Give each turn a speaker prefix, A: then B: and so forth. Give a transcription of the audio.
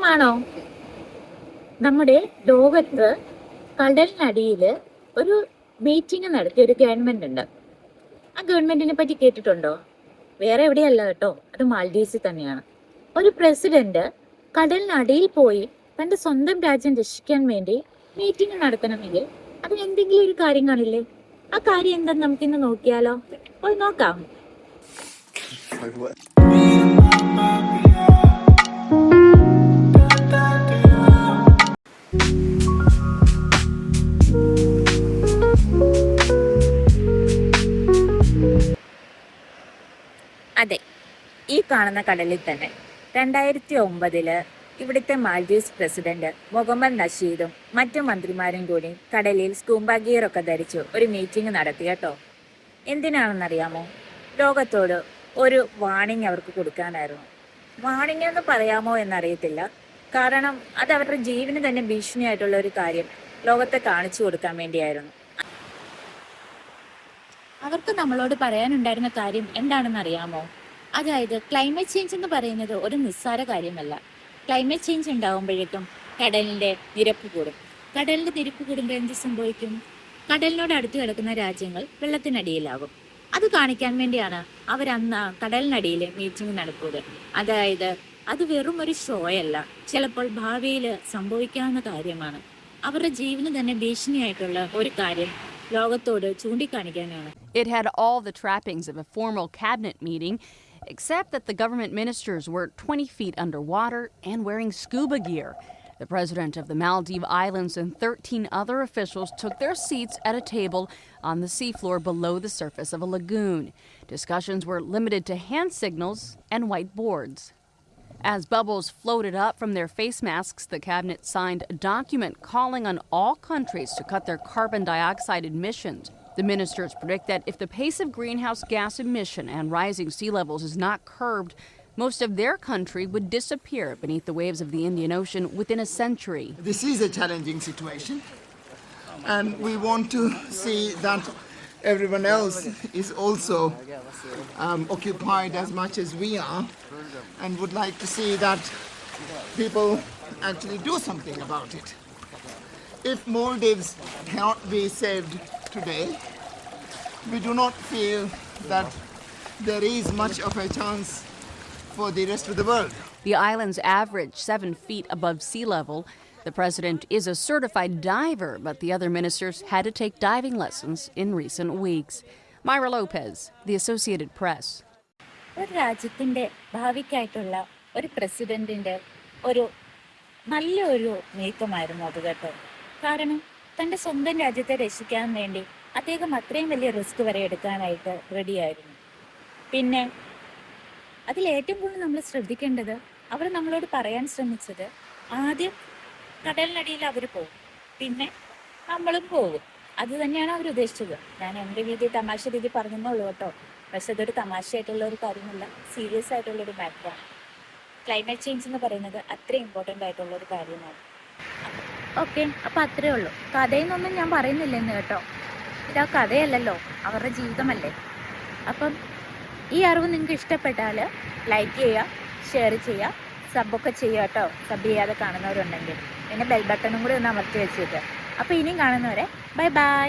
A: സത്യമാണോ? നമ്മുടെ ലോകത്ത് കടലിനടിയിൽ ഒരു മീറ്റിംഗ് നടത്തിയ ഒരു ഗവൺമെന്റ് ഉണ്ട്. ആ ഗവൺമെന്റിനെ പറ്റി കേട്ടിട്ടുണ്ടോ? വേറെ എവിടെയല്ല കേട്ടോ, അത് മാൽഡീവ്സിൽ തന്നെയാണ്. ഒരു പ്രസിഡന്റ് കടലിനടിയിൽ പോയി തന്റെ സ്വന്തം രാജ്യം രക്ഷിക്കാൻ വേണ്ടി മീറ്റിംഗ് നടത്തണമെങ്കിൽ അതിന് എന്തെങ്കിലും ഒരു കാര്യം കാണില്ലേ? ആ കാര്യം എന്താന്ന് നമുക്കിന്ന് നോക്കിയാലോ? പോയി നോക്കാം. അതെ, ഈ കാണുന്ന കടലിൽ തന്നെ 2009 ഇവിടുത്തെ മാൽഡീവ്സ് പ്രസിഡന്റ് മുഹമ്മദ് നഷീദും മറ്റു മന്ത്രിമാരും കൂടി കടലിൽ സ്കൂംബ ഗിയറൊക്കെ ധരിച്ചു ഒരു മീറ്റിംഗ് നടത്തി കേട്ടോ. എന്തിനാണെന്നറിയാമോ? ലോകത്തോട് ഒരു വാണിംഗ് അവർക്ക് കൊടുക്കാനായിരുന്നു. വാണിംഗ് എന്ന് പറയാമോ എന്നറിയത്തില്ല, കാരണം അത് അവരുടെ ജീവന് തന്നെ ഭീഷണിയായിട്ടുള്ള ഒരു കാര്യം ലോകത്തെ കാണിച്ചു കൊടുക്കാൻ വേണ്ടിയായിരുന്നു. അവർക്ക് നമ്മളോട് പറയാനുണ്ടായിരുന്ന കാര്യം എന്താണെന്ന് അറിയാമോ? അതായത് ക്ലൈമറ്റ് ചേഞ്ച് എന്ന് പറയുന്നത് ഒരു നിസ്സാര കാര്യമല്ല. ക്ലൈമറ്റ് ചേഞ്ച് ഉണ്ടാകുമ്പോഴേക്കും കടലിന്റെ നിരപ്പ് കൂടും. കടലിന്റെ നിരപ്പ് കൂടുമ്പോൾ എന്ത് സംഭവിക്കും? കടലിനോട് അടുത്ത് കിടക്കുന്ന രാജ്യങ്ങൾ വെള്ളത്തിനടിയിലാകും. അത് കാണിക്കാൻ വേണ്ടിയാണ് അവരന്ന് കടലിനടിയിൽ മീറ്റിംഗ് നടത്തിയത്. അതായത് അത് വെറും ഒരു ഷോ അല്ല, ചിലപ്പോൾ ഭാവിയിൽ സംഭവിക്കാവുന്ന കാര്യമാണ്. അവരുടെ ജീവന് തന്നെ ഭീഷണിയായിട്ടുള്ള ഒരു കാര്യം ലോകത്തോട് ചൂണ്ടിക്കാണിക്കാനാണ്.
B: It had all the trappings of a formal cabinet meeting, except that the government ministers were 20 feet underwater and wearing scuba gear. The president of the Maldives Islands and 13 other officials took their seats at a table on the seafloor below the surface of a lagoon. Discussions were limited to hand signals and whiteboards. As bubbles floated up from their face masks, the cabinet signed a document calling on all countries to cut their carbon dioxide emissions. The ministers predict that if the pace of greenhouse gas emission and rising sea levels is not curbed, most of their country would disappear beneath the waves of the Indian Ocean within a century.
C: This is a challenging situation, and we want to see that everyone else is also occupied as much as we are, and would like to see that people actually do something about it. If Maldives cannot be saved today, we do not feel that there is much of a chance for the rest of the world.
B: The islands average 7 feet above sea level. The president is a certified diver, but the other ministers had to take diving lessons in recent weeks. Myra Lopez, The Associated Press.
A: ഒരു രാജ്യത്തിന്റെ ഭാവിക്കായിട്ടുള്ള ഒരു പ്രസിഡന്റിന്റെ ഒരു നല്ലൊരു നീക്കമായിരുന്നു അത് കേട്ടോ. കാരണം തന്റെ സ്വന്തം രാജ്യത്തെ രക്ഷിക്കാൻ വേണ്ടി അദ്ദേഹം അത്രയും വലിയ റിസ്ക് വരെ എടുക്കാനായിട്ട് റെഡിയായിരുന്നു. പിന്നെ അതിലേറ്റവും കൂടുതൽ നമ്മൾ ശ്രദ്ധിക്കേണ്ടത്, അവർ നമ്മളോട് പറയാൻ ശ്രമിച്ചത് ആദ്യം കടലിനടിയിൽ അവർ പോകും, പിന്നെ നമ്മളും പോകും. അത് തന്നെയാണ് അവർ ഉദ്ദേശിച്ചത്. ഞാൻ എൻ്റെ രീതി തമാശ രീതി പറഞ്ഞെന്നുള്ളൂ കേട്ടോ. പക്ഷെ അതൊരു തമാശയായിട്ടുള്ള ഒരു കാര്യമല്ല, സീരിയസ് ആയിട്ടുള്ളൊരു മാറ്ററാണ്. ക്ലൈമറ്റ് ചേഞ്ച് എന്ന് പറയുന്നത് അത്ര ഇമ്പോർട്ടൻ്റ് ആയിട്ടുള്ള ഒരു കാര്യമാണ്. ഓക്കെ, അപ്പം അത്രേ ഉള്ളൂ. കഥയെന്നൊന്നും ഞാൻ പറയുന്നില്ലെന്ന് കേട്ടോ. ഇതാ കഥയല്ലല്ലോ, അവരുടെ ജീവിതമല്ലേ. അപ്പം ഈ അറിവ് നിങ്ങൾക്ക് ഇഷ്ടപ്പെട്ടാൽ ലൈക്ക് ചെയ്യുക, ഷെയർ ചെയ്യുക, സബൊക്കെ ചെയ്യുക കേട്ടോ. സബ് ചെയ്യാതെ കാണുന്നവരുണ്ടെങ്കിൽ പിന്നെ ബെൽ ബട്ടണും കൂടി ഒന്ന് അമർത്തി വെച്ചേക്കുക. അപ്പോൾ ഇനിയും കാണുന്നവരെ ബൈ ബൈ.